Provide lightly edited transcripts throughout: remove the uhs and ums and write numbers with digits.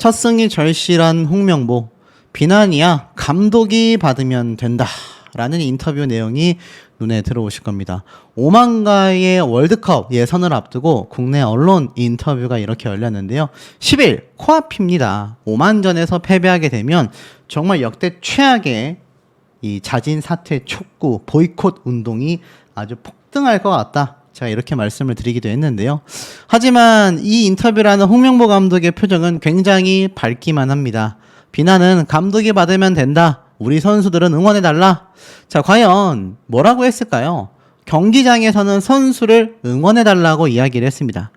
첫 승이 절실한 홍명보. 비난이야 감독이 받으면 된다 라는 인터뷰 내용이 눈에 들어오실 겁니다. 오만가의 월드컵 예선을 앞두고 국내 언론 인터뷰가 이렇게 열렸는데요. 10일 코앞입니다. 오만전에서 패배하게 되면 정말 역대 최악의 이 자진 사퇴 촉구 보이콧 운동이 아주 폭등할 것 같다. 제가 이렇게 말씀을 드리기도 했는데요. 하지만 이 인터뷰라는 홍명보 감독의 표정은 굉장히 밝기만 합니다. 비난은 감독이 받으면 된다. 우리 선수들은 응원해달라. 자, 과연 뭐라고 했을까요? 경기장에서는 선수를 응원해달라고 이야기를 했습니다.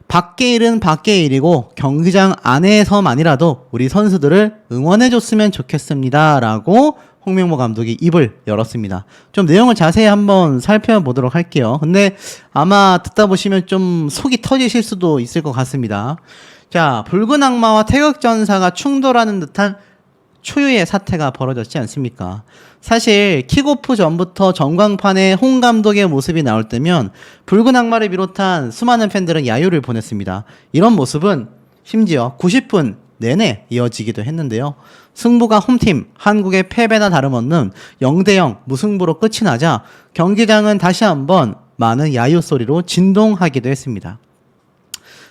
밖의 일은 밖의 일이고 경기장 안에서만이라도 우리 선수들을 응원해줬으면 좋겠습니다. 라고 홍명보 감독이 입을 열었습니다. 좀 내용을 자세히 한번 살펴보도록 할게요. 근데 아마 듣다 보시면 좀 속이 터지실 수도 있을 것 같습니다. 자, 붉은 악마와 태극전사가 충돌하는 듯한 초유의 사태가 벌어졌지 않습니까? 사실 킥오프 전부터 전광판에 홍 감독의 모습이 나올 때면 붉은 악마를 비롯한 수많은 팬들은 야유를 보냈습니다. 이런 모습은 심지어 90분 내내 이어지기도 했는데요. 승부가 홈팀 한국의 패배나 다름없는 0대0 무승부로 끝이 나자 경기장은 다시 한번 많은 야유 소리로 진동하기도 했습니다.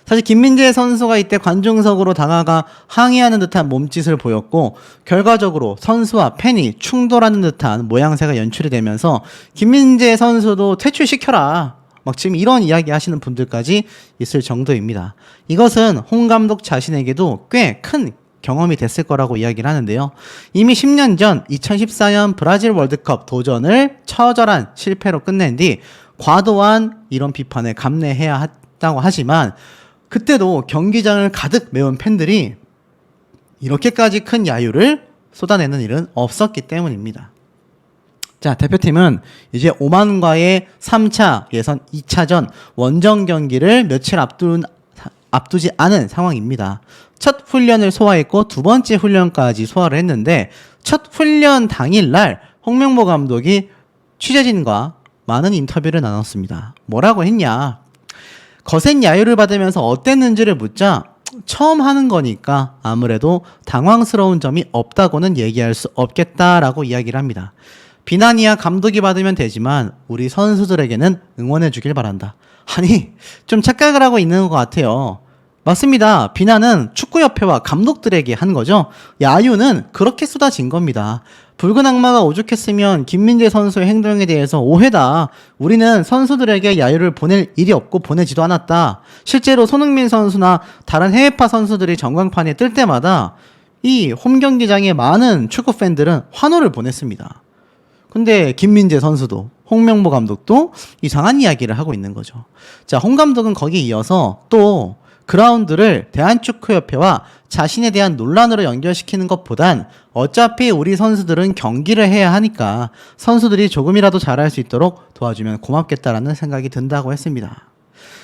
사실 김민재 선수가 이때 관중석으로 다가가 항의하는 듯한 몸짓을 보였고 결과적으로 선수와 팬이 충돌하는 듯한 모양새가 연출이 되면서 김민재 선수도 퇴출시켜라. 막 지금 이런 이야기 하시는 분들까지 있을 정도입니다. 이것은 홍 감독 자신에게도 꽤 큰 경험이 됐을 거라고 이야기를 하는데요. 이미 10년 전 2014년 브라질 월드컵 도전을 처절한 실패로 끝낸 뒤 과도한 이런 비판에 감내해야 했다고 하지만 그때도 경기장을 가득 메운 팬들이 이렇게까지 큰 야유를 쏟아내는 일은 없었기 때문입니다. 자, 대표팀은 이제 오만과의 3차 예선 2차전 원정 경기를 며칠 앞두지 않은 상황입니다. 첫 훈련을 소화했고 두 번째 훈련까지 소화를 했는데 첫 훈련 당일날 홍명보 감독이 취재진과 많은 인터뷰를 나눴습니다. 뭐라고 했냐? 거센 야유를 받으면서 어땠는지를 묻자 처음 하는 거니까 아무래도 당황스러운 점이 없다고는 얘기할 수 없겠다라고 이야기를 합니다. 비난이야 감독이 받으면 되지만 우리 선수들에게는 응원해 주길 바란다. 아니, 좀 착각을 하고 있는 것 같아요. 맞습니다. 비난은 축구협회와 감독들에게 한 거죠. 야유는 그렇게 쏟아진 겁니다. 붉은 악마가 오죽했으면 김민재 선수의 행동에 대해서 오해다. 우리는 선수들에게 야유를 보낼 일이 없고 보내지도 않았다. 실제로 손흥민 선수나 다른 해외파 선수들이 전광판에 뜰 때마다 이 홈경기장에 많은 축구 팬들은 환호를 보냈습니다. 근데 김민재 선수도 홍명보 감독도 이상한 이야기를 하고 있는 거죠. 자, 홍 감독은 거기에 이어서 또 그라운드를 대한축구협회와 자신에 대한 논란으로 연결시키는 것보단 어차피 우리 선수들은 경기를 해야 하니까 선수들이 조금이라도 잘할 수 있도록 도와주면 고맙겠다라는 생각이 든다고 했습니다.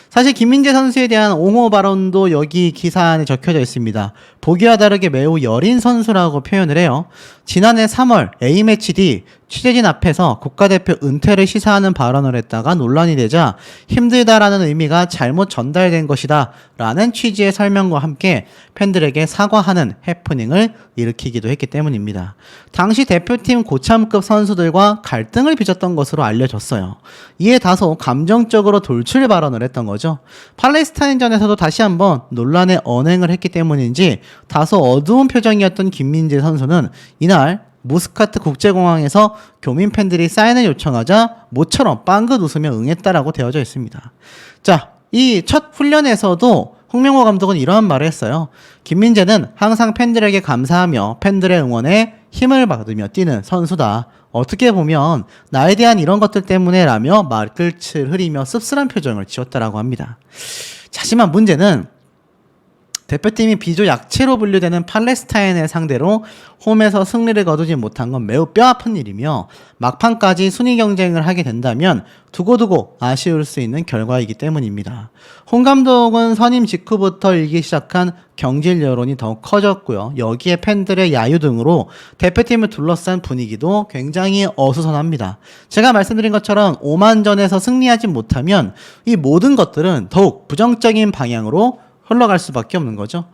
사실 김민재 선수에 대한 옹호 발언도 여기 기사 안에 적혀져 있습니다. 보기와 다르게 매우 여린 선수라고 표현을 해요. 지난해 3월 A매치 뒤 취재진 앞에서 국가대표 은퇴를 시사하는 발언을 했다가 논란이 되자 힘들다라는 의미가 잘못 전달된 것이다 라는 취지의 설명과 함께 팬들에게 사과하는 해프닝을 일으키기도 했기 때문입니다. 당시 대표팀 고참급 선수들과 갈등을 빚었던 것으로 알려졌어요. 이에 다소 감정적으로 돌출 발언을 했던 거죠. 팔레스타인전에서도 다시 한번 논란에 언행을 했기 때문인지 다소 어두운 표정이었던 김민재 선수는 이날 모스카트 국제공항에서 교민 팬들이 사인을 요청하자 모처럼 빵긋 웃으며 응했다라고 되어져 있습니다. 자, 이 첫 훈련에서도 홍명보 감독은 이러한 말을 했어요. 김민재는 항상 팬들에게 감사하며 팬들의 응원에 힘을 받으며 뛰는 선수다. 어떻게 보면 나에 대한 이런 것들 때문에 라며 말끝을 흐리며 씁쓸한 표정을 지었다라고 합니다. 하지만 문제는 대표팀이 비조 약체로 분류되는 팔레스타인을 상대로 홈에서 승리를 거두지 못한 건 매우 뼈아픈 일이며 막판까지 순위 경쟁을 하게 된다면 두고두고 아쉬울 수 있는 결과이기 때문입니다. 홍 감독은 선임 직후부터 일기 시작한 경질 여론이 더욱 커졌고요. 여기에 팬들의 야유 등으로 대표팀을 둘러싼 분위기도 굉장히 어수선합니다. 제가 말씀드린 것처럼 오만전에서 승리하지 못하면 이 모든 것들은 더욱 부정적인 방향으로 흘러갈 수밖에 없는 거죠.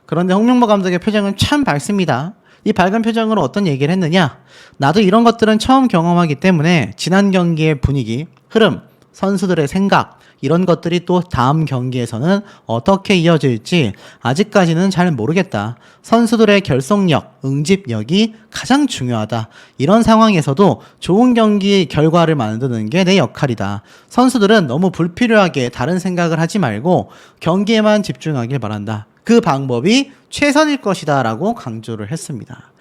그런데 홍명보 감독의 표정은 참 밝습니다. 이 밝은 표정으로 어떤 얘기를 했느냐? 나도 이런 것들은 처음 경험하기 때문에 지난 경기의 분위기, 흐름, 선수들의 생각 이런 것들이 또 다음 경기에서는 어떻게 이어질지 아직까지는 잘 모르겠다. 선수들의 결속력, 응집력이 가장 중요하다. 이런 상황에서도 좋은 경기 결과를 만드는 게 내 역할이다. 선수들은 너무 불필요하게 다른 생각을 하지 말고 경기에만 집중하길 바란다. 그 방법이 최선일 것이다 라고 강조를 했습니다.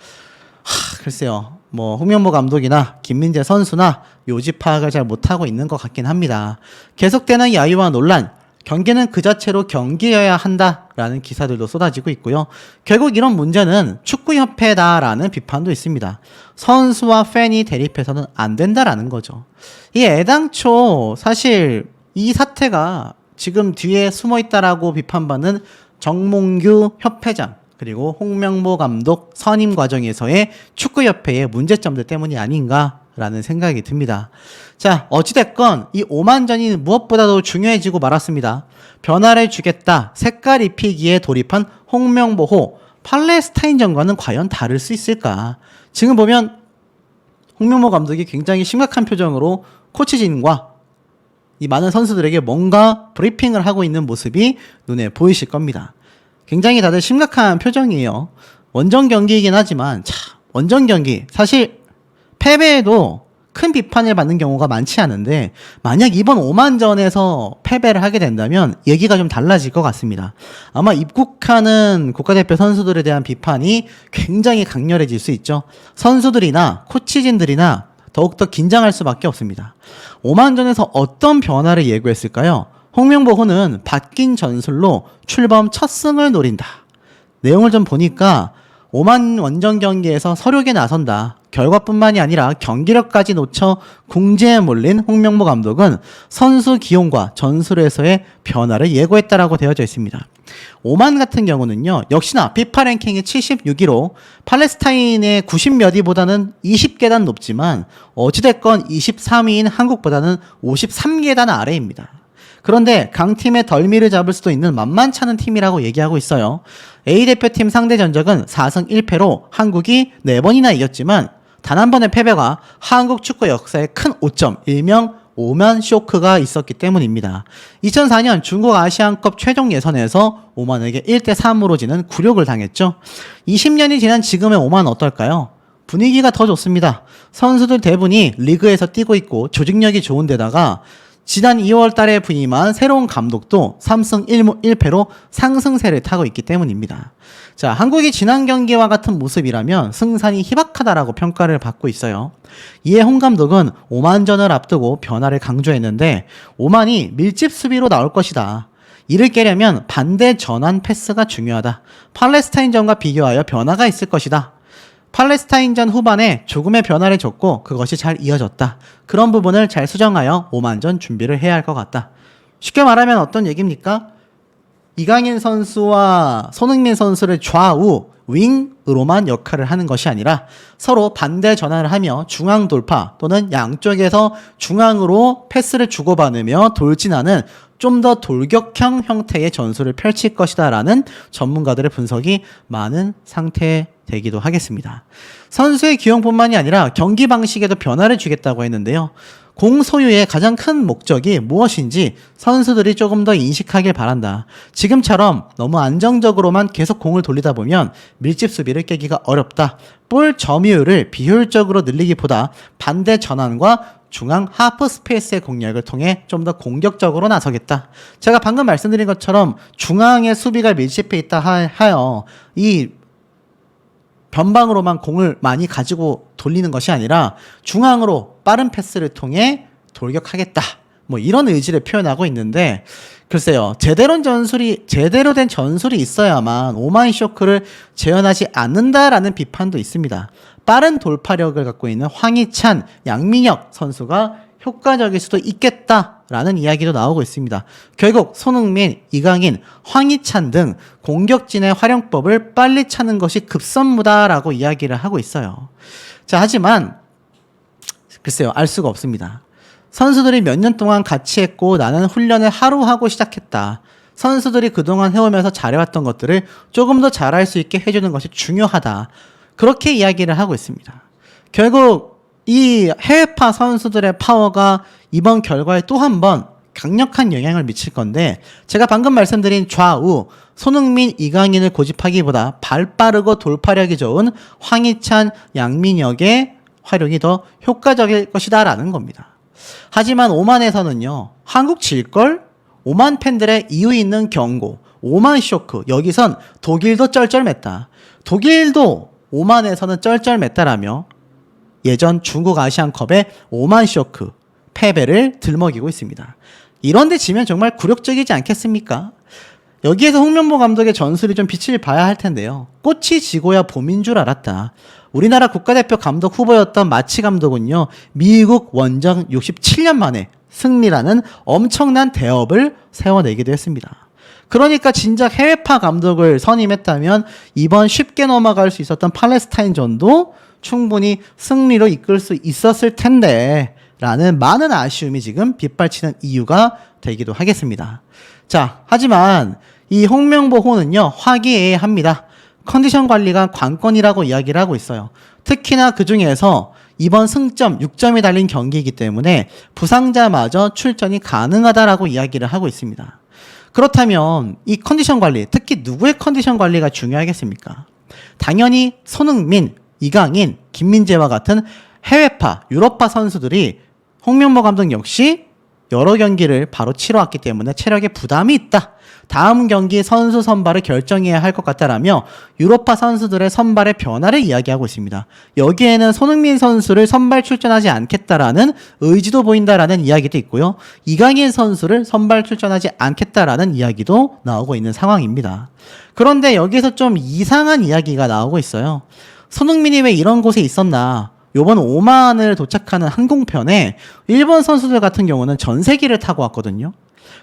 글쎄요. 홍명보 감독이나 김민재 선수나 요지 파악을 잘 못하고 있는 것 같긴 합니다. 계속되는 야유와 논란, 경기는 그 자체로 경기여야 한다라는 기사들도 쏟아지고 있고요. 결국 이런 문제는 축구협회다라는 비판도 있습니다. 선수와 팬이 대립해서는 안 된다라는 거죠. 이 애당초 사실 이 사태가 지금 뒤에 숨어 있다라고 비판받는 정몽규 협회장 그리고 홍명보 감독 선임 과정에서의 축구협회의 문제점들 때문이 아닌가라는 생각이 듭니다. 자, 어찌됐건 이 오만전이 무엇보다도 중요해지고 말았습니다. 변화를 주겠다. 색깔 입히기에 돌입한 홍명보호 팔레스타인전과는 과연 다를 수 있을까? 지금 보면 홍명보 감독이 굉장히 심각한 표정으로 코치진과 이 많은 선수들에게 뭔가 브리핑을 하고 있는 모습이 눈에 보이실 겁니다. 굉장히 다들 심각한 표정이에요. 원정 경기이긴 하지만 원정 경기 사실 패배에도 큰 비판을 받는 경우가 많지 않은데 만약 이번 오만전에서 패배를 하게 된다면 얘기가 좀 달라질 것 같습니다. 아마 입국하는 국가대표 선수들에 대한 비판이 굉장히 강렬해질 수 있죠. 선수들이나 코치진들이나 더욱더 긴장할 수밖에 없습니다. 오만전에서 어떤 변화를 예고했을까요? 홍명보호는 바뀐 전술로 출범 첫 승을 노린다. 내용을 좀 보니까 오만 원정 경기에서 서륙에 나선다. 결과뿐만이 아니라 경기력까지 놓쳐 궁지에 몰린 홍명보 감독은 선수 기용과 전술에서의 변화를 예고했다라고 되어져 있습니다. 오만 같은 경우는요. 역시나 피파 랭킹이 76위로 팔레스타인의 90몇 위보다는 20계단 높지만 어찌됐건 23위인 한국보다는 53계단 아래입니다. 그런데 강팀의 덜미를 잡을 수도 있는 만만찮은 팀이라고 얘기하고 있어요. A대표팀 상대 전적은 4승 1패로 한국이 4번이나 이겼지만 단 한 번의 패배가 한국 축구 역사에 큰 오점, 일명 오만 쇼크가 있었기 때문입니다. 2004년 중국 아시안컵 최종 예선에서 오만에게 1대3으로 지는 굴욕을 당했죠. 20년이 지난 지금의 오만 어떨까요? 분위기가 더 좋습니다. 선수들 대부분이 리그에서 뛰고 있고 조직력이 좋은 데다가 지난 2월 달에 부임한 새로운 감독도 3승 1패로 상승세를 타고 있기 때문입니다. 자, 한국이 지난 경기와 같은 모습이라면 승산이 희박하다라고 평가를 받고 있어요. 이에 홍 감독은 오만전을 앞두고 변화를 강조했는데 오만이 밀집 수비로 나올 것이다. 이를 깨려면 반대 전환 패스가 중요하다. 팔레스타인전과 비교하여 변화가 있을 것이다. 팔레스타인전 후반에 조금의 변화를 줬고 그것이 잘 이어졌다. 그런 부분을 잘 수정하여 오만전 준비를 해야 할 것 같다. 쉽게 말하면 어떤 얘기입니까? 이강인 선수와 손흥민 선수를 좌우 윙으로만 역할을 하는 것이 아니라 서로 반대 전환을 하며 중앙 돌파 또는 양쪽에서 중앙으로 패스를 주고받으며 돌진하는 좀 더 돌격형 형태의 전술을 펼칠 것이다 라는 전문가들의 분석이 많은 상태되기도 하겠습니다. 선수의 기용뿐만이 아니라 경기 방식에도 변화를 주겠다고 했는데요. 공 소유의 가장 큰 목적이 무엇인지 선수들이 조금 더 인식하길 바란다. 지금처럼 너무 안정적으로만 계속 공을 돌리다 보면 밀집 수비를 깨기가 어렵다. 볼 점유율을 비효율적으로 늘리기보다 반대 전환과 중앙 하프 스페이스의 공략을 통해 좀 더 공격적으로 나서겠다. 제가 방금 말씀드린 것처럼 중앙의 수비가 밀집해 있다 하여 이 변방으로만 공을 많이 가지고 돌리는 것이 아니라 중앙으로 빠른 패스를 통해 돌격하겠다. 이런 의지를 표현하고 있는데 글쎄요. 제대로 된 전술이 있어야만 오만 쇼크를 재현하지 않는다라는 비판도 있습니다. 빠른 돌파력을 갖고 있는 황희찬, 양민혁 선수가 효과적일 수도 있겠다라는 이야기도 나오고 있습니다. 결국 손흥민, 이강인, 황희찬 등 공격진의 활용법을 빨리 찾는 것이 급선무다라고 이야기를 하고 있어요. 자, 하지만 글쎄요. 알 수가 없습니다. 선수들이 몇 년 동안 같이 했고 나는 훈련을 하루 하고 시작했다. 선수들이 그동안 해오면서 잘해왔던 것들을 조금 더 잘할 수 있게 해주는 것이 중요하다. 그렇게 이야기를 하고 있습니다. 결국 이 해외파 선수들의 파워가 이번 결과에 또 한 번 강력한 영향을 미칠 건데, 제가 방금 말씀드린 좌우 손흥민, 이강인을 고집하기보다 발 빠르고 돌파력이 좋은 황희찬, 양민혁의 활용이 더 효과적일 것이다 라는 겁니다. 하지만 오만에서는요, 한국 질걸? 오만 팬들의 이유 있는 경고, 오만 쇼크. 여기선 독일도 쩔쩔맸다. 독일도 오만에서는 쩔쩔맸다라며 예전 중국 아시안컵의 오만 쇼크 패배를 들먹이고 있습니다. 이런데 지면 정말 굴욕적이지 않겠습니까? 여기에서 홍명보 감독의 전술이 좀 빛을 봐야 할 텐데요. 꽃이 지고야 봄인 줄 알았다. 우리나라 국가대표 감독 후보였던 마치 감독은요, 미국 원정 67년 만에 승리라는 엄청난 대업을 세워내기도 했습니다. 그러니까 진작 해외파 감독을 선임했다면 이번 쉽게 넘어갈 수 있었던 팔레스타인전도 충분히 승리로 이끌 수 있었을 텐데 라는 많은 아쉬움이 지금 빗발치는 이유가 되기도 하겠습니다. 자, 하지만 이 홍명보호는요, 화기애애합니다. 컨디션 관리가 관건이라고 이야기를 하고 있어요. 특히나 그 중에서 이번 승점 6점이 달린 경기이기 때문에 부상자마저 출전이 가능하다라고 이야기를 하고 있습니다. 그렇다면 이 컨디션 관리, 특히 누구의 컨디션 관리가 중요하겠습니까? 당연히 손흥민, 이강인, 김민재와 같은 해외파, 유럽파 선수들이 홍명보 감독 역시 여러 경기를 바로 치러왔기 때문에 체력에 부담이 있다. 다음 경기 선수 선발을 결정해야 할 것 같다라며 유로파 선수들의 선발의 변화를 이야기하고 있습니다. 여기에는 손흥민 선수를 선발 출전하지 않겠다라는 의지도 보인다라는 이야기도 있고요. 이강인 선수를 선발 출전하지 않겠다라는 이야기도 나오고 있는 상황입니다. 그런데 여기서 좀 이상한 이야기가 나오고 있어요. 손흥민이 왜 이런 곳에 있었나? 요번 오만을 도착하는 항공편에 일본 선수들 같은 경우는 전세기를 타고 왔거든요.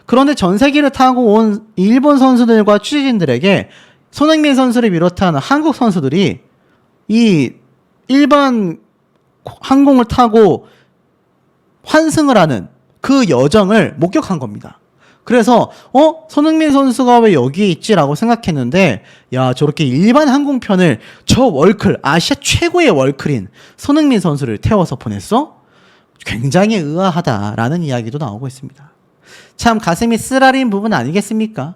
그런데 전세기를 타고 온 일본 선수들과 취재진들에게 손흥민 선수를 비롯한 한국 선수들이 이 일반 항공을 타고 환승을 하는 그 여정을 목격한 겁니다. 그래서 손흥민 선수가 왜 여기에 있지라고 생각했는데, 야, 저렇게 일반 항공편을 저 월클, 아시아 최고의 월클인 손흥민 선수를 태워서 보냈어? 굉장히 의아하다라는 이야기도 나오고 있습니다. 참 가슴이 쓰라린 부분 아니겠습니까?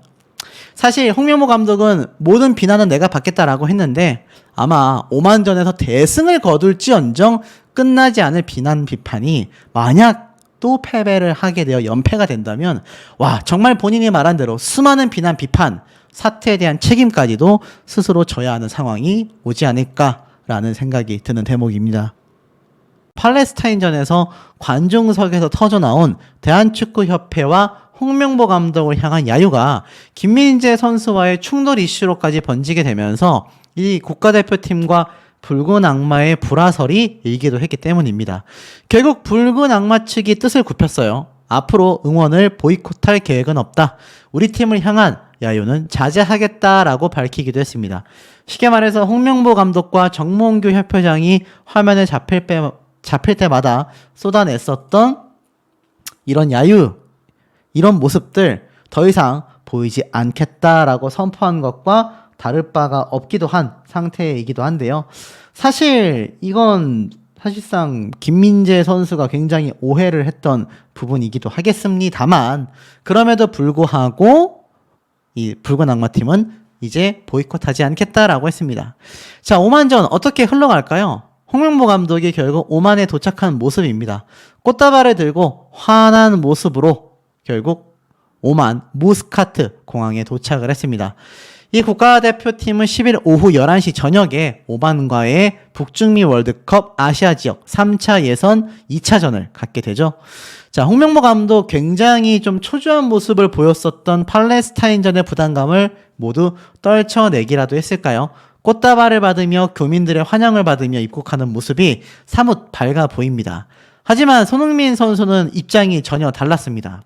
사실 홍명보 감독은 모든 비난은 내가 받겠다라고 했는데 아마 오만전에서 대승을 거둘지언정 끝나지 않을 비난 비판이 만약 또 패배를 하게 되어 연패가 된다면, 와, 정말 본인이 말한 대로 수많은 비난, 비판, 사태에 대한 책임까지도 스스로 져야 하는 상황이 오지 않을까라는 생각이 드는 대목입니다. 팔레스타인전에서 관중석에서 터져나온 대한축구협회와 홍명보 감독을 향한 야유가 김민재 선수와의 충돌 이슈로까지 번지게 되면서 이 국가대표팀과 붉은 악마의 불화설이 일기도 했기 때문입니다. 결국 붉은 악마 측이 뜻을 굽혔어요. 앞으로 응원을 보이콧할 계획은 없다. 우리 팀을 향한 야유는 자제하겠다라고 밝히기도 했습니다. 쉽게 말해서 홍명보 감독과 정몽규 협회장이 화면에 잡힐 때마다 쏟아냈었던 이런 야유, 이런 모습들 더 이상 보이지 않겠다라고 선포한 것과 다를 바가 없기도 한 상태이기도 한데요. 사실 이건 사실상 김민재 선수가 굉장히 오해를 했던 부분이기도 하겠습니다만, 그럼에도 불구하고 이 붉은 악마팀은 이제 보이콧하지 않겠다라고 했습니다. 자, 오만전 어떻게 흘러갈까요? 홍명보 감독이 결국 오만에 도착한 모습입니다. 꽃다발을 들고 환한 모습으로 결국 오만 무스카트 공항에 도착을 했습니다. 이 국가대표팀은 10일 오후 11시 저녁에 오만과의 북중미 월드컵 아시아 지역 3차 예선 2차전을 갖게 되죠. 자, 홍명보 감독 굉장히 좀 초조한 모습을 보였었던 팔레스타인전의 부담감을 모두 떨쳐내기라도 했을까요? 꽃다발을 받으며 교민들의 환영을 받으며 입국하는 모습이 사뭇 밝아 보입니다. 하지만 손흥민 선수는 입장이 전혀 달랐습니다.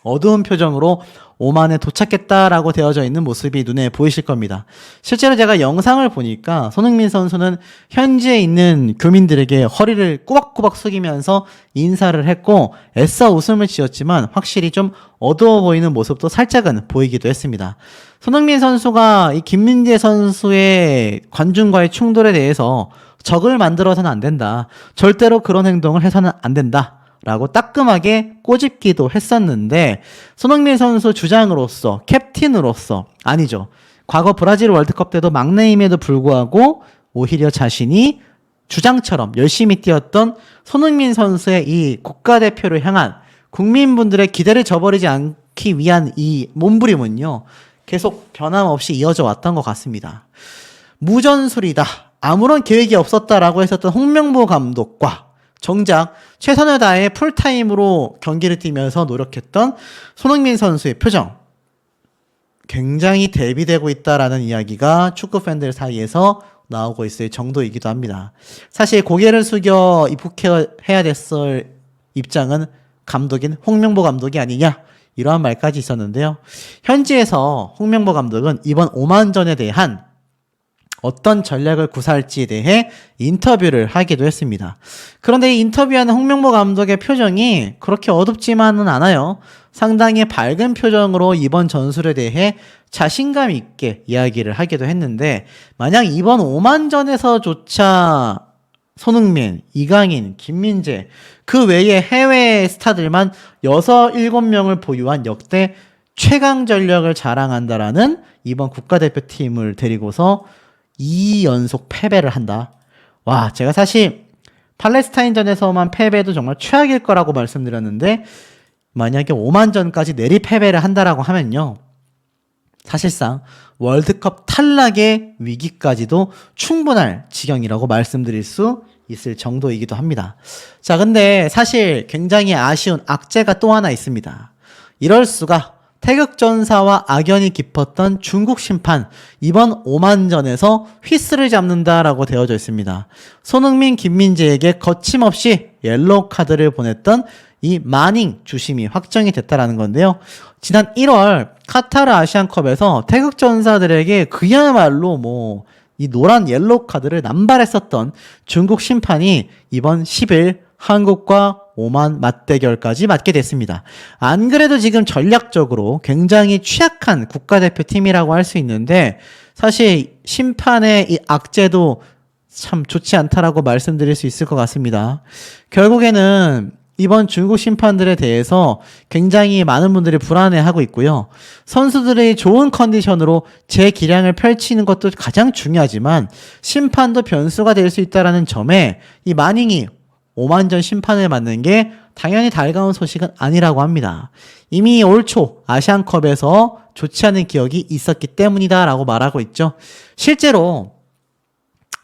어두운 표정으로 오만에 도착했다라고 되어져 있는 모습이 눈에 보이실 겁니다. 실제로 제가 영상을 보니까 손흥민 선수는 현지에 있는 교민들에게 허리를 꾸박꾸박 숙이면서 인사를 했고 애써 웃음을 지었지만 확실히 좀 어두워 보이는 모습도 살짝은 보이기도 했습니다. 손흥민 선수가 이 김민재 선수의 관중과의 충돌에 대해서 적을 만들어서는 안 된다. 절대로 그런 행동을 해서는 안 된다. 라고 따끔하게 꼬집기도 했었는데 손흥민 선수 주장으로서 캡틴으로서 아니죠. 과거 브라질 월드컵 때도 막내임에도 불구하고 오히려 자신이 주장처럼 열심히 뛰었던 손흥민 선수의 이 국가대표를 향한 국민분들의 기대를 저버리지 않기 위한 이 몸부림은요. 계속 변함없이 이어져 왔던 것 같습니다. 무전술이다. 아무런 계획이 없었다라고 했었던 홍명보 감독과 정작 최선을 다해 풀타임으로 경기를 뛰면서 노력했던 손흥민 선수의 표정 굉장히 대비되고 있다라는 이야기가 축구 팬들 사이에서 나오고 있을 정도이기도 합니다. 사실 고개를 숙여 입국해야 됐을 입장은 감독인 홍명보 감독이 아니냐 이러한 말까지 있었는데요. 현지에서 홍명보 감독은 이번 오만전에 대한 어떤 전략을 구사할지에 대해 인터뷰를 하기도 했습니다. 그런데 이 인터뷰하는 홍명보 감독의 표정이 그렇게 어둡지만은 않아요. 상당히 밝은 표정으로 이번 전술에 대해 자신감 있게 이야기를 하기도 했는데 만약 이번 오만전에서조차 손흥민, 이강인, 김민재 그 외의 해외 스타들만 6, 7명을 보유한 역대 최강 전력을 자랑한다라는 이번 국가대표팀을 데리고서 2연속 패배를 한다. 와, 제가 사실 팔레스타인전에서만 패배도 정말 최악일 거라고 말씀드렸는데 만약에 오만전까지 내리 패배를 한다라고 하면요. 사실상 월드컵 탈락의 위기까지도 충분할 지경이라고 말씀드릴 수 있을 정도이기도 합니다. 자, 근데 사실 굉장히 아쉬운 악재가 또 하나 있습니다. 이럴 수가 태극전사와 악연이 깊었던 중국 심판 이번 오만전에서 휘스를 잡는다라고 되어져 있습니다. 손흥민, 김민재에게 거침없이 옐로우 카드를 보냈던 이 마닝 주심이 확정이 됐다라는 건데요. 지난 1월 카타르 아시안컵에서 태극전사들에게 그야말로 이 노란 옐로우 카드를 남발했었던 중국 심판이 이번 10일 한국과 오만 맞대결까지 맞게 됐습니다. 안 그래도 지금 전략적으로 굉장히 취약한 국가대표팀이라고 할 수 있는데 사실 심판의 이 악재도 참 좋지 않다라고 말씀드릴 수 있을 것 같습니다. 결국에는 이번 중국 심판들에 대해서 굉장히 많은 분들이 불안해하고 있고요. 선수들의 좋은 컨디션으로 제 기량을 펼치는 것도 가장 중요하지만 심판도 변수가 될 수 있다는 점에 이 마닝이 오만전 심판을 맡는 게 당연히 달가운 소식은 아니라고 합니다. 이미 올 초 아시안컵에서 좋지 않은 기억이 있었기 때문이다라고 말하고 있죠. 실제로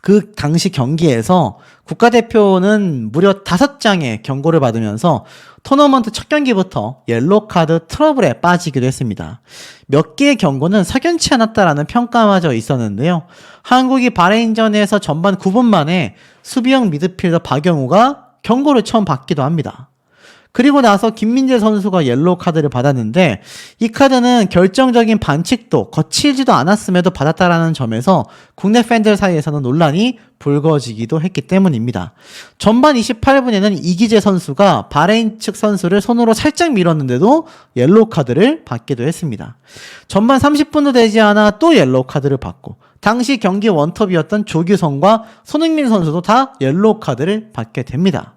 그 당시 경기에서 국가대표는 무려 5장의 경고를 받으면서 토너먼트 첫 경기부터 옐로우 카드 트러블에 빠지기도 했습니다. 몇 개의 경고는 석연치 않았다라는 평가마저 있었는데요. 한국이 바레인전에서 전반 9분 만에 수비형 미드필더 박영우가 경고를 처음 받기도 합니다. 그리고 나서 김민재 선수가 옐로우 카드를 받았는데 이 카드는 결정적인 반칙도 거칠지도 않았음에도 받았다라는 점에서 국내 팬들 사이에서는 논란이 불거지기도 했기 때문입니다. 전반 28분에는 이기재 선수가 바레인 측 선수를 손으로 살짝 밀었는데도 옐로우 카드를 받기도 했습니다. 전반 30분도 되지 않아 또 옐로우 카드를 받고 당시 경기 원톱이었던 조규성과 손흥민 선수도 다 옐로우 카드를 받게 됩니다.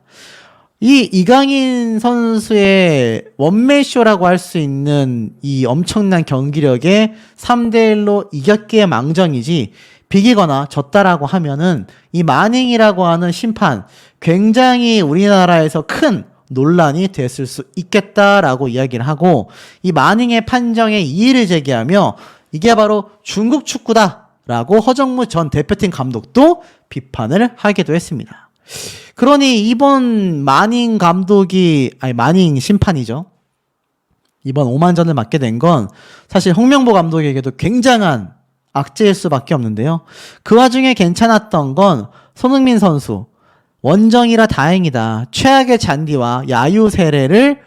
이 이강인 선수의 원맨쇼라고 할 수 있는 이 엄청난 경기력에 3대1로 이겼기에 망정이지 비기거나 졌다라고 하면은 이 마닝이라고 하는 심판 굉장히 우리나라에서 큰 논란이 됐을 수 있겠다라고 이야기를 하고 이 마닝의 판정에 이의를 제기하며 이게 바로 중국 축구다라고 허정무 전 대표팀 감독도 비판을 하기도 했습니다. 그러니 이번 마닝 심판이죠. 이번 오만전을 맡게 된 건 사실 홍명보 감독에게도 굉장한 악재일 수밖에 없는데요. 그 와중에 괜찮았던 건 손흥민 선수 원정이라 다행이다. 최악의 잔디와 야유 세례를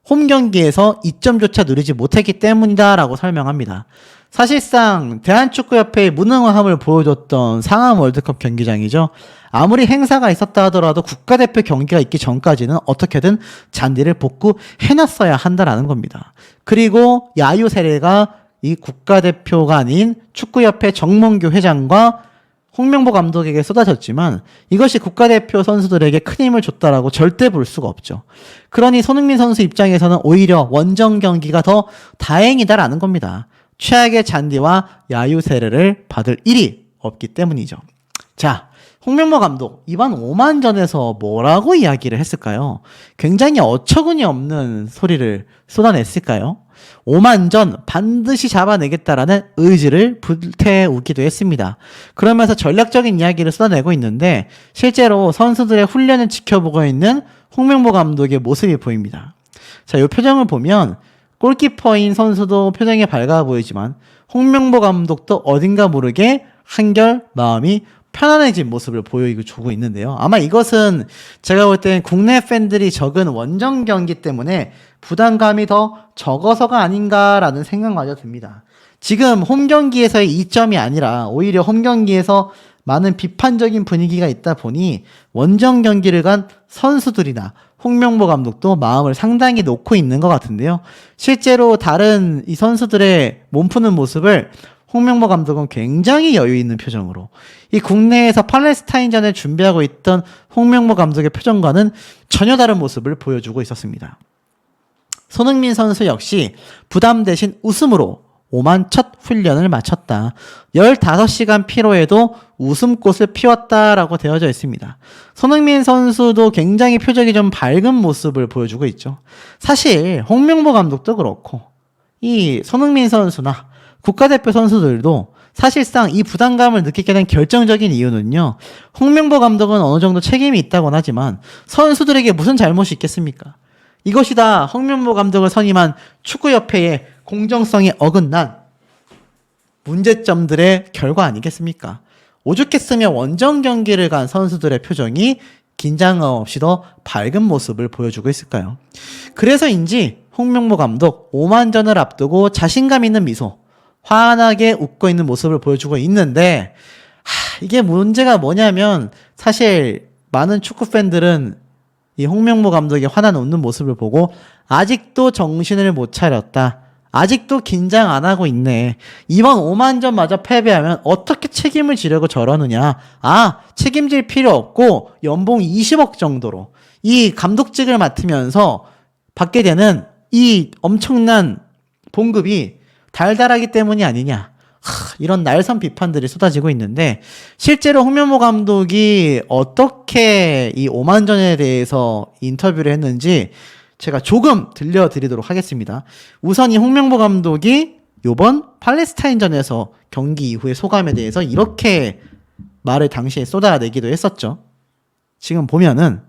홈 경기에서 2점조차 누리지 못했기 때문이다라고 설명합니다. 사실상 대한축구협회의 무능함을 보여줬던 상암 월드컵 경기장이죠. 아무리 행사가 있었다 하더라도 국가대표 경기가 있기 전까지는 어떻게든 잔디를 복구해놨어야 한다라는 겁니다. 그리고 야유 세례가 이 국가대표가 아닌 축구협회 정몽규 회장과 홍명보 감독에게 쏟아졌지만 이것이 국가대표 선수들에게 큰 힘을 줬다라고 절대 볼 수가 없죠. 그러니 손흥민 선수 입장에서는 오히려 원정 경기가 더 다행이다라는 겁니다. 최악의 잔디와 야유 세례를 받을 일이 없기 때문이죠. 자, 홍명보 감독 이번 오만전에서 뭐라고 이야기를 했을까요? 굉장히 어처구니 없는 소리를 쏟아냈을까요? 오만전 반드시 잡아내겠다라는 의지를 불태우기도 했습니다. 그러면서 전략적인 이야기를 쏟아내고 있는데 실제로 선수들의 훈련을 지켜보고 있는 홍명보 감독의 모습이 보입니다. 자, 이 표정을 보면 골키퍼인 선수도 표정이 밝아 보이지만 홍명보 감독도 어딘가 모르게 한결 마음이 편안해진 모습을 보여주고 있는데요. 아마 이것은 제가 볼 땐 국내 팬들이 적은 원정 경기 때문에 부담감이 더 적어서가 아닌가라는 생각마저 듭니다. 지금 홈 경기에서의 이점이 아니라 오히려 홈 경기에서 많은 비판적인 분위기가 있다 보니 원정 경기를 간 선수들이나 홍명보 감독도 마음을 상당히 놓고 있는 것 같은데요. 실제로 다른 이 선수들의 몸푸는 모습을 홍명보 감독은 굉장히 여유 있는 표정으로 이 국내에서 팔레스타인전을 준비하고 있던 홍명보 감독의 표정과는 전혀 다른 모습을 보여주고 있었습니다. 손흥민 선수 역시 부담 대신 웃음으로 오만 첫 훈련을 마쳤다. 15시간 피로에도 웃음꽃을 피웠다라고 되어져 있습니다. 손흥민 선수도 굉장히 표정이 좀 밝은 모습을 보여주고 있죠. 사실 홍명보 감독도 그렇고 이 손흥민 선수나 국가대표 선수들도 사실상 이 부담감을 느끼게 된 결정적인 이유는요. 홍명보 감독은 어느 정도 책임이 있다곤 하지만 선수들에게 무슨 잘못이 있겠습니까? 이것이 다 홍명보 감독을 선임한 축구협회의 공정성에 어긋난 문제점들의 결과 아니겠습니까? 오죽했으면 원정 경기를 간 선수들의 표정이 긴장감 없이 더 밝은 모습을 보여주고 있을까요? 그래서인지 홍명보 감독 오만전을 앞두고 자신감 있는 미소, 환하게 웃고 있는 모습을 보여주고 있는데 이게 문제가 뭐냐면 사실 많은 축구 팬들은 이 홍명보 감독의 환한 웃는 모습을 보고 아직도 정신을 못 차렸다. 아직도 긴장 안 하고 있네. 이번 오만전마저 패배하면 어떻게 책임을 지려고 저러느냐. 책임질 필요 없고 연봉 20억 정도로 이 감독직을 맡으면서 받게 되는 이 엄청난 봉급이 달달하기 때문이 아니냐. 이런 날선 비판들이 쏟아지고 있는데 실제로 홍명보 감독이 어떻게 이 오만전에 대해서 인터뷰를 했는지 제가 조금 들려드리도록 하겠습니다. 우선 이 홍명보 감독이 이번 팔레스타인전에서 경기 이후의 소감에 대해서 이렇게 말을 당시에 쏟아내기도 했었죠. 지금 보면은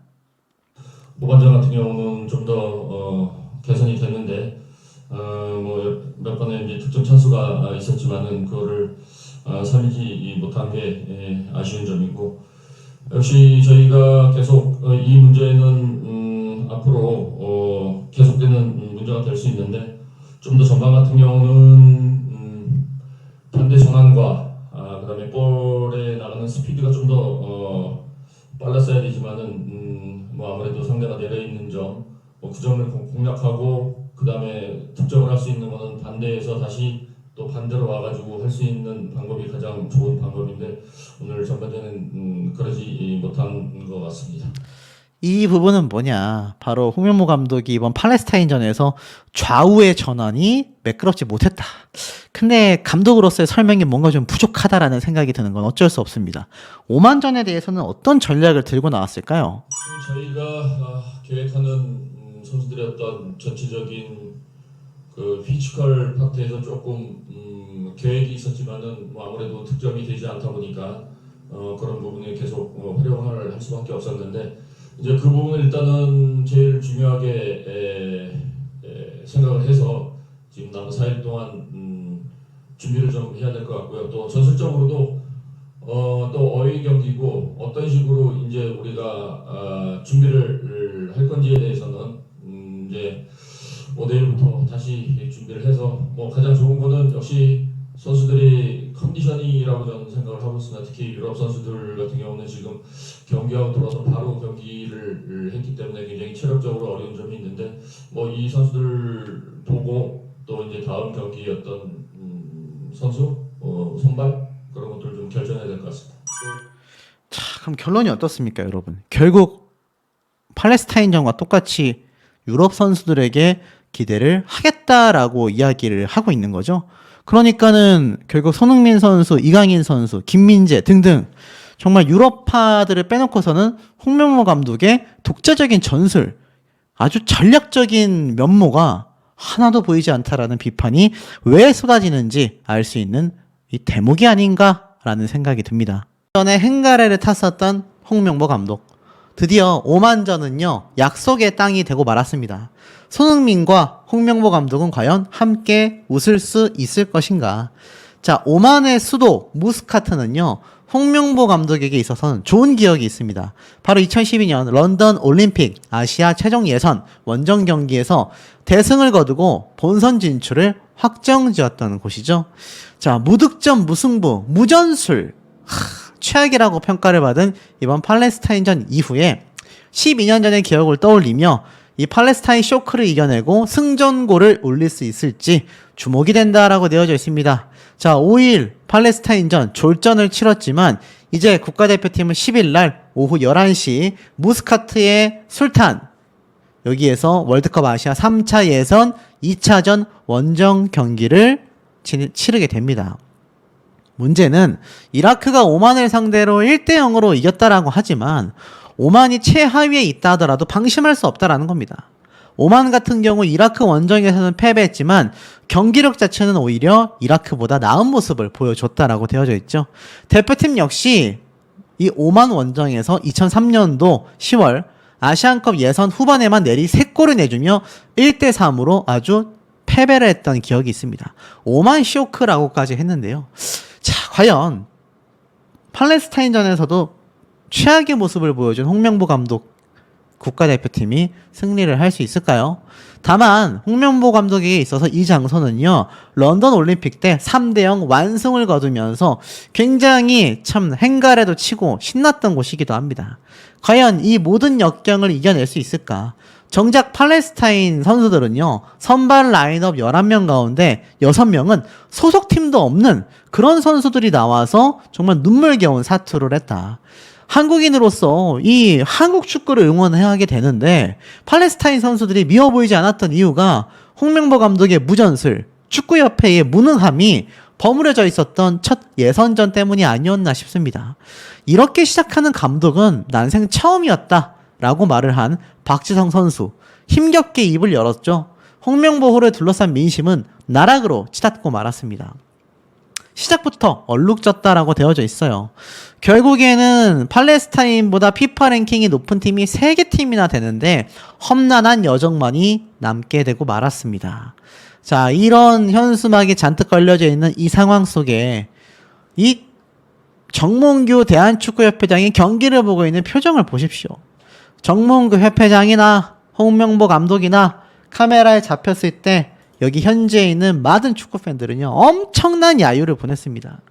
오반전 같은 경우는 좀 더 개선이 됐는데 뭐 몇 번의 이제 득점 찬스가 있었지만은 그거를 살리지 못한 게 아쉬운 점이고 역시 저희가 계속 이 문제는 앞으로 계속되는 문제가 될 수 있는데 좀 더 전반 같은 경우는 반대 전환과 그다음에 볼에 나가는 스피드가 좀 더 빨랐어야 되지만은 뭐 아무래도 상대가 내려 있는 점, 그 점을 공략하고 그 다음에 득점을 할 수 있는 것은 반대에서 다시 또 반대로 와가지고 할 수 있는 방법이 가장 좋은 방법인데 오늘 전반전은 그러지 못한 것 같습니다. 이 부분은 뭐냐? 바로 홍명보 감독이 이번 팔레스타인전에서 좌우의 전환이 매끄럽지 못했다. 근데 감독으로서의 설명이 뭔가 좀 부족하다라는 생각이 드는 건 어쩔 수 없습니다. 오만전에 대해서는 어떤 전략을 들고 나왔을까요? 저희가 계획하는 선수들의 어떤 전체적인 그 피지컬 파트에서 조금 계획이 있었지만은 뭐 아무래도 득점이 되지 않다 보니까 그런 부분에 계속 활용을 할 수밖에 없었는데 이제 그 부분을 일단은 제일 중요하게 생각을 해서 지금 남은 4일 동안 준비를 좀 해야 될 것 같고요. 또 전술적으로도 또 어휘 경기고 어떤 식으로 이제 우리가 준비를 할 건지에 대해서는 이제 특히 유럽 선수들 같은 경우는 지금 경기하고 돌아서 바로 경기를 했기 때문에 굉장히 체력적으로 어려운 점이 있는데 뭐 이 선수들 보고 또 이제 다음 경기 어떤 선수 선발 그런 것들을 좀 결정해야 될 것 같습니다. 자, 그럼 결론이 어떻습니까, 여러분? 결국 팔레스타인전과 똑같이 유럽 선수들에게 기대를 하겠다라고 이야기를 하고 있는 거죠. 그러니까는 결국 손흥민 선수, 이강인 선수, 김민재 등등 정말 유럽파들을 빼놓고서는 홍명보 감독의 독자적인 전술, 아주 전략적인 면모가 하나도 보이지 않다라는 비판이 왜 쏟아지는지 알 수 있는 이 대목이 아닌가라는 생각이 듭니다. 전에 행가래를 탔었던 홍명보 감독. 드디어 오만전은요, 약속의 땅이 되고 말았습니다. 손흥민과 홍명보 감독은 과연 함께 웃을 수 있을 것인가? 자, 오만의 수도 무스카트는요, 홍명보 감독에게 있어서는 좋은 기억이 있습니다. 바로 2012년 런던 올림픽 아시아 최종 예선 원정 경기에서 대승을 거두고 본선 진출을 확정지었던 곳이죠. 자, 무득점 무승부 무전술, 최악이라고 평가를 받은 이번 팔레스타인전 이후에 12년 전의 기억을 떠올리며 이 팔레스타인 쇼크를 이겨내고 승전골을 올릴 수 있을지 주목이 된다라고 되어져 있습니다. 자, 5일 팔레스타인전 졸전을 치렀지만 이제 국가대표팀은 10일 날 오후 11시 무스카트의 술탄, 여기에서 월드컵 아시아 3차 예선 2차전 원정 경기를 치르게 됩니다. 문제는 이라크가 오만을 상대로 1대0으로 이겼다라고 하지만 오만이 최하위에 있다 하더라도 방심할 수 없다라는 겁니다. 오만 같은 경우 이라크 원정에서는 패배했지만 경기력 자체는 오히려 이라크보다 나은 모습을 보여줬다라고 되어져 있죠. 대표팀 역시 이 오만 원정에서 2003년도 10월 아시안컵 예선 후반에만 내리 3골을 내주며 1대3으로 아주 패배를 했던 기억이 있습니다. 오만 쇼크라고까지 했는데요. 자, 과연 팔레스타인전에서도 최악의 모습을 보여준 홍명보 감독 국가대표팀이 승리를 할 수 있을까요? 다만 홍명보 감독에게 있어서 이 장소는요, 런던 올림픽 때 3대0 완승을 거두면서 굉장히 참 행가래도 치고 신났던 곳이기도 합니다. 과연 이 모든 역경을 이겨낼 수 있을까? 정작 팔레스타인 선수들은요, 선발 라인업 11명 가운데 6명은 소속팀도 없는 그런 선수들이 나와서 정말 눈물겨운 사투를 했다. 한국인으로서 이 한국 축구를 응원해야 하게 되는데 팔레스타인 선수들이 미워 보이지 않았던 이유가 홍명보 감독의 무전술, 축구협회의 무능함이 버무려져 있었던 첫 예선전 때문이 아니었나 싶습니다. 이렇게 시작하는 감독은 난생 처음이었다라고 말을 한 박지성 선수, 힘겹게 입을 열었죠. 홍명보호를 둘러싼 민심은 나락으로 치닫고 말았습니다. 시작부터 얼룩졌다라고 되어져 있어요. 결국에는 팔레스타인보다 피파 랭킹이 높은 팀이 3개 팀이나 되는데 험난한 여정만이 남게 되고 말았습니다. 자, 이런 현수막이 잔뜩 걸려져 있는 이 상황 속에 이 정몽규 대한축구협회장이 경기를 보고 있는 표정을 보십시오. 정몽규 협회장이나 홍명보 감독이나 카메라에 잡혔을 때 여기 현지에 있는 많은 축구 팬들은요, 엄청난 야유를 보냈습니다.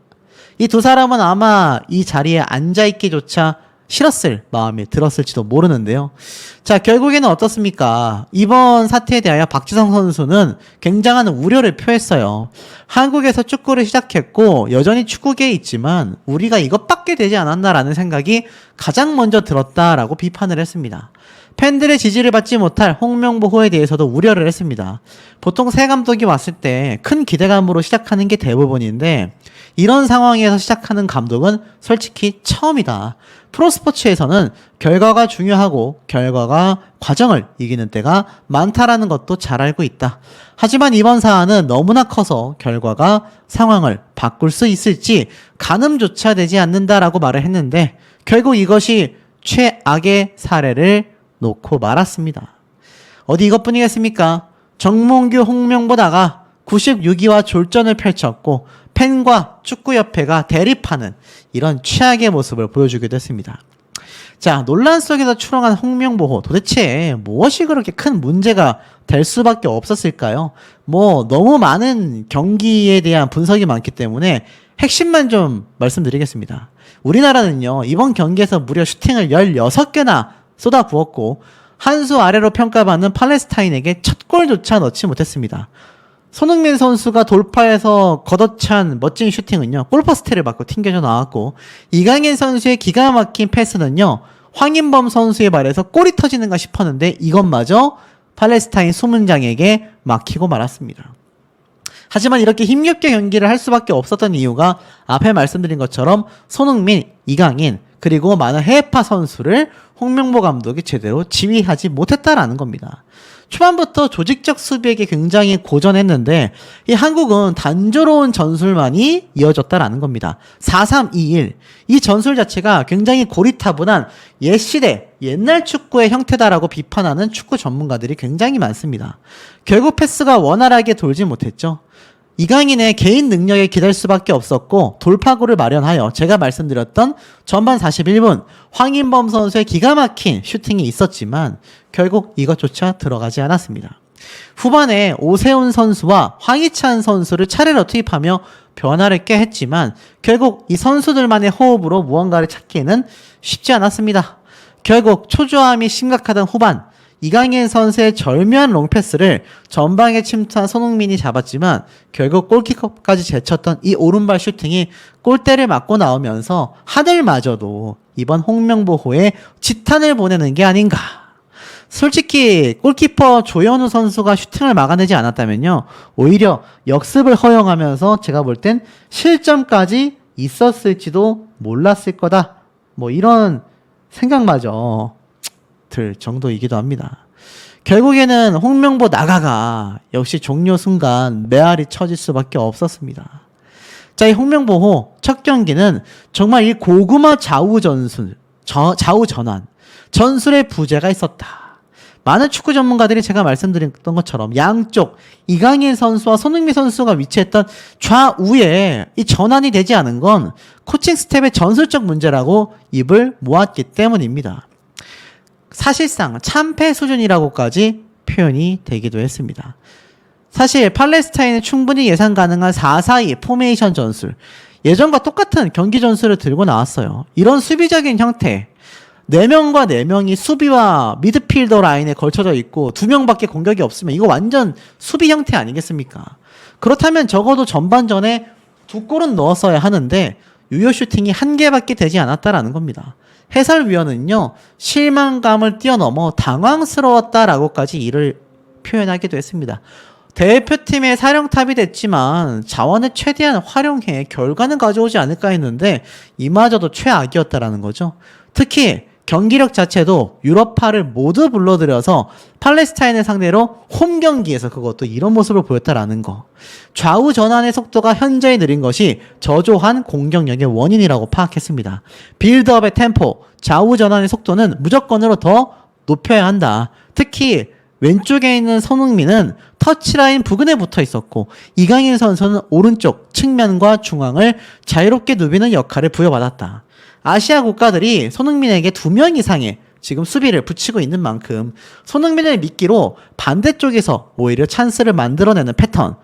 이 두 사람은 아마 이 자리에 앉아있기조차 싫었을 마음이 들었을지도 모르는데요. 자, 결국에는 어떻습니까? 이번 사태에 대하여 박지성 선수는 굉장한 우려를 표했어요. 한국에서 축구를 시작했고 여전히 축구계에 있지만 우리가 이것밖에 되지 않았나라는 생각이 가장 먼저 들었다라고 비판을 했습니다. 팬들의 지지를 받지 못할 홍명보호에 대해서도 우려를 했습니다. 보통 새 감독이 왔을 때 큰 기대감으로 시작하는 게 대부분인데 이런 상황에서 시작하는 감독은 솔직히 처음이다. 프로스포츠에서는 결과가 중요하고 결과가 과정을 이기는 때가 많다라는 것도 잘 알고 있다. 하지만 이번 사안은 너무나 커서 결과가 상황을 바꿀 수 있을지 가늠조차 되지 않는다라고 말을 했는데 결국 이것이 최악의 사례를 놓고 말았습니다. 어디 이것뿐이겠습니까? 정몽규 홍명보다가 96위와 졸전을 펼쳤고 팬과 축구협회가 대립하는 이런 최악의 모습을 보여주기도 했습니다. 자, 논란 속에서 출렁한 홍명보호, 도대체 무엇이 그렇게 큰 문제가 될 수밖에 없었을까요? 너무 많은 경기에 대한 분석이 많기 때문에 핵심만 좀 말씀드리겠습니다. 우리나라는요, 이번 경기에서 무려 슈팅을 16개나 쏟아부었고 한 수 아래로 평가받는 팔레스타인에게 첫 골조차 넣지 못했습니다. 손흥민 선수가 돌파해서 걷어찬 멋진 슈팅은요, 골퍼스트를 맞고 튕겨져 나왔고, 이강인 선수의 기가 막힌 패스는요, 황인범 선수의 발에서 골이 터지는가 싶었는데 이것마저 팔레스타인 수문장에게 막히고 말았습니다. 하지만 이렇게 힘겹게 경기를 할 수밖에 없었던 이유가 앞에 말씀드린 것처럼 손흥민, 이강인, 그리고 많은 해외파 선수를 홍명보 감독이 제대로 지휘하지 못했다라는 겁니다. 초반부터 조직적 수비에게 굉장히 고전했는데 이 한국은 단조로운 전술만이 이어졌다라는 겁니다. 4-3-2-1 이 전술 자체가 굉장히 고리타분한 옛시대 옛날 축구의 형태다라고 비판하는 축구 전문가들이 굉장히 많습니다. 결국 패스가 원활하게 돌지 못했죠. 이강인의 개인 능력에 기댈 수밖에 없었고 돌파구를 마련하여 제가 말씀드렸던 전반 41분 황인범 선수의 기가 막힌 슈팅이 있었지만 결국 이것조차 들어가지 않았습니다. 후반에 오세훈 선수와 황희찬 선수를 차례로 투입하며 변화를 꽤 했지만 결국 이 선수들만의 호흡으로 무언가를 찾기에는 쉽지 않았습니다. 결국 초조함이 심각하던 후반 이강인 선수의 절묘한 롱패스를 전방에 침투한 손흥민이 잡았지만 결국 골키퍼까지 제쳤던 이 오른발 슈팅이 골대를 맞고 나오면서 하늘마저도 이번 홍명보호에 지탄을 보내는 게 아닌가. 솔직히 골키퍼 조현우 선수가 슈팅을 막아내지 않았다면요, 오히려 역습을 허용하면서 제가 볼 땐 실점까지 있었을지도 몰랐을 거다, 뭐 이런 생각마저 들 정도이기도 합니다. 결국에는 홍명보 나가가 역시 종료 순간 메아리 쳐질 수밖에 없었습니다. 자, 이 홍명보호 첫 경기는 정말 이 고구마 좌우 전술, 좌우 전환, 전술의 부재가 있었다. 많은 축구 전문가들이 제가 말씀드렸던 것처럼 양쪽 이강인 선수와 손흥민 선수가 위치했던 좌우에 이 전환이 되지 않은 건 코칭 스텝의 전술적 문제라고 입을 모았기 때문입니다. 사실상 참패 수준이라고까지 표현이 되기도 했습니다. 사실 팔레스타인은 충분히 예상 가능한 4-4-2 포메이션 전술, 예전과 똑같은 경기 전술을 들고 나왔어요. 이런 수비적인 형태, 4명과 4명이 수비와 미드필더 라인에 걸쳐져 있고 2명밖에 공격이 없으면 이거 완전 수비 형태 아니겠습니까? 그렇다면 적어도 전반전에 2골은 넣었어야 하는데 유효 슈팅이 1개밖에 되지 않았다라는 겁니다. 해설위원은요, 실망감을 뛰어넘어 당황스러웠다라고까지 이를 표현하기도 했습니다. 대표팀의 사령탑이 됐지만 자원을 최대한 활용해 결과는 가져오지 않을까 했는데 이마저도 최악이었다라는 거죠. 특히 경기력 자체도 유럽파를 모두 불러들여서 팔레스타인을 상대로 홈 경기에서 그것도 이런 모습을 보였다라는 거. 좌우 전환의 속도가 현저히 느린 것이 저조한 공격력의 원인이라고 파악했습니다. 빌드업의 템포, 좌우 전환의 속도는 무조건으로 더 높여야 한다. 특히 왼쪽에 있는 손흥민은 터치라인 부근에 붙어 있었고 이강인 선수는 오른쪽 측면과 중앙을 자유롭게 누비는 역할을 부여받았다. 아시아 국가들이 손흥민에게 2명 이상의 지금 수비를 붙이고 있는 만큼 손흥민을 미끼로 반대쪽에서 오히려 찬스를 만들어내는 패턴,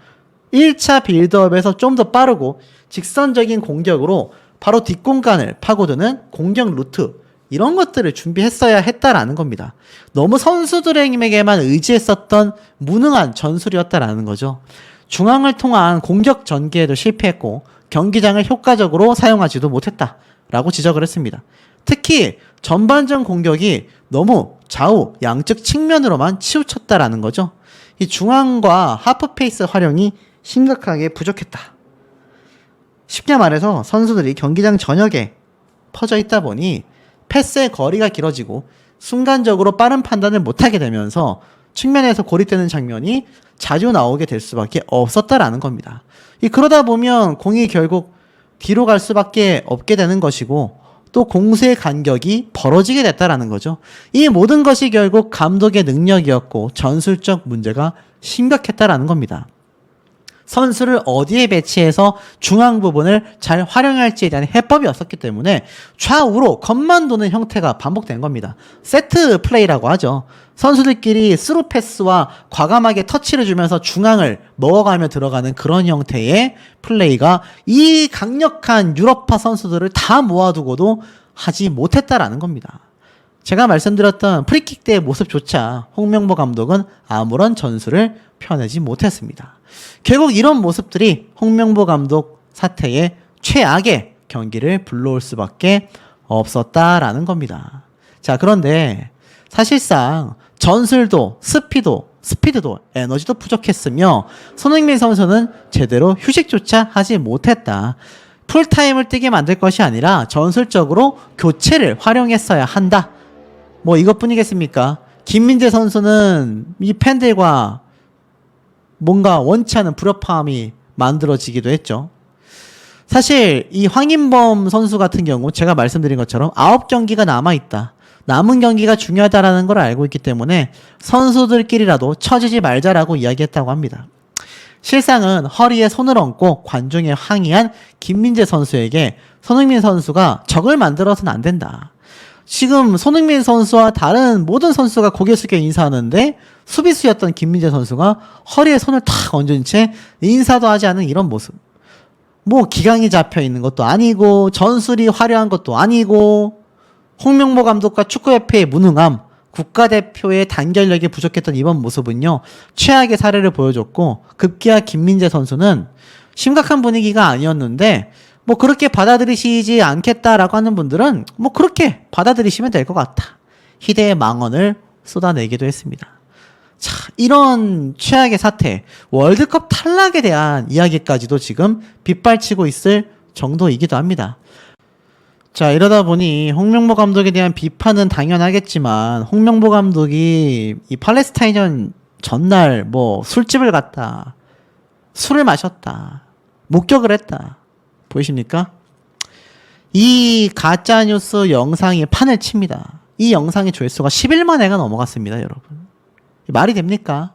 1차 빌드업에서 좀 더 빠르고 직선적인 공격으로 바로 뒷공간을 파고드는 공격 루트, 이런 것들을 준비했어야 했다라는 겁니다. 너무 선수들에게만 의지했었던 무능한 전술이었다라는 거죠. 중앙을 통한 공격 전개에도 실패했고 경기장을 효과적으로 사용하지도 못했다라고 지적을 했습니다. 특히 전반전 공격이 너무 좌우 양측 측면으로만 치우쳤다라는 거죠. 이 중앙과 하프페이스 활용이 심각하게 부족했다. 쉽게 말해서 선수들이 경기장 전역에 퍼져 있다 보니 패스의 거리가 길어지고 순간적으로 빠른 판단을 못하게 되면서 측면에서 고립되는 장면이 자주 나오게 될 수밖에 없었다라는 겁니다. 그러다 보면 공이 결국 뒤로 갈 수밖에 없게 되는 것이고 또 공수의 간격이 벌어지게 됐다라는 거죠. 이 모든 것이 결국 감독의 능력이었고 전술적 문제가 심각했다라는 겁니다. 선수를 어디에 배치해서 중앙 부분을 잘 활용할지에 대한 해법이 없었기 때문에 좌우로 겉만 도는 형태가 반복된 겁니다. 세트 플레이라고 하죠. 선수들끼리 스루 패스와 과감하게 터치를 주면서 중앙을 먹어가며 들어가는 그런 형태의 플레이가 이 강력한 유럽파 선수들을 다 모아두고도 하지 못했다라는 겁니다. 제가 말씀드렸던 프리킥 때의 모습조차 홍명보 감독은 아무런 전술을 펴내지 못했습니다. 결국 이런 모습들이 홍명보 감독 사태의 최악의 경기를 불러올 수밖에 없었다라는 겁니다. 자, 그런데 사실상 전술도 스피드도 에너지도 부족했으며 손흥민 선수는 제대로 휴식조차 하지 못했다. 풀타임을 뛰게 만들 것이 아니라 전술적으로 교체를 활용했어야 한다. 뭐 이것뿐이겠습니까? 김민재 선수는 이 팬들과 뭔가 원치 않은 불협화음이 만들어지기도 했죠. 사실 이 황인범 선수 같은 경우 제가 말씀드린 것처럼 9경기가 남아있다. 남은 경기가 중요하다라는 걸 알고 있기 때문에 선수들끼리라도 처지지 말자라고 이야기했다고 합니다. 실상은 허리에 손을 얹고 관중에 항의한 김민재 선수에게 손흥민 선수가 적을 만들어서는 안 된다. 지금 손흥민 선수와 다른 모든 선수가 고개 숙여 인사하는데 수비수였던 김민재 선수가 허리에 손을 탁 얹은 채 인사도 하지 않은 이런 모습. 뭐 기강이 잡혀 있는 것도 아니고 전술이 화려한 것도 아니고 홍명보 감독과 축구협회의 무능함, 국가대표의 단결력이 부족했던 이번 모습은요, 최악의 사례를 보여줬고 급기야 김민재 선수는 심각한 분위기가 아니었는데 뭐 그렇게 받아들이시지 않겠다라고 하는 분들은 뭐 그렇게 받아들이시면 될 것 같다. 희대의 망언을 쏟아내기도 했습니다. 자, 이런 최악의 사태, 월드컵 탈락에 대한 이야기까지도 지금 빗발치고 있을 정도이기도 합니다. 자, 이러다 보니 홍명보 감독에 대한 비판은 당연하겠지만 홍명보 감독이 이 팔레스타인전 전날 뭐 술집을 갔다, 술을 마셨다, 목격을 했다. 보이십니까? 이 가짜뉴스 영상이 판을 칩니다. 이 영상의 조회수가 11만 회가 넘어갔습니다, 여러분. 말이 됩니까?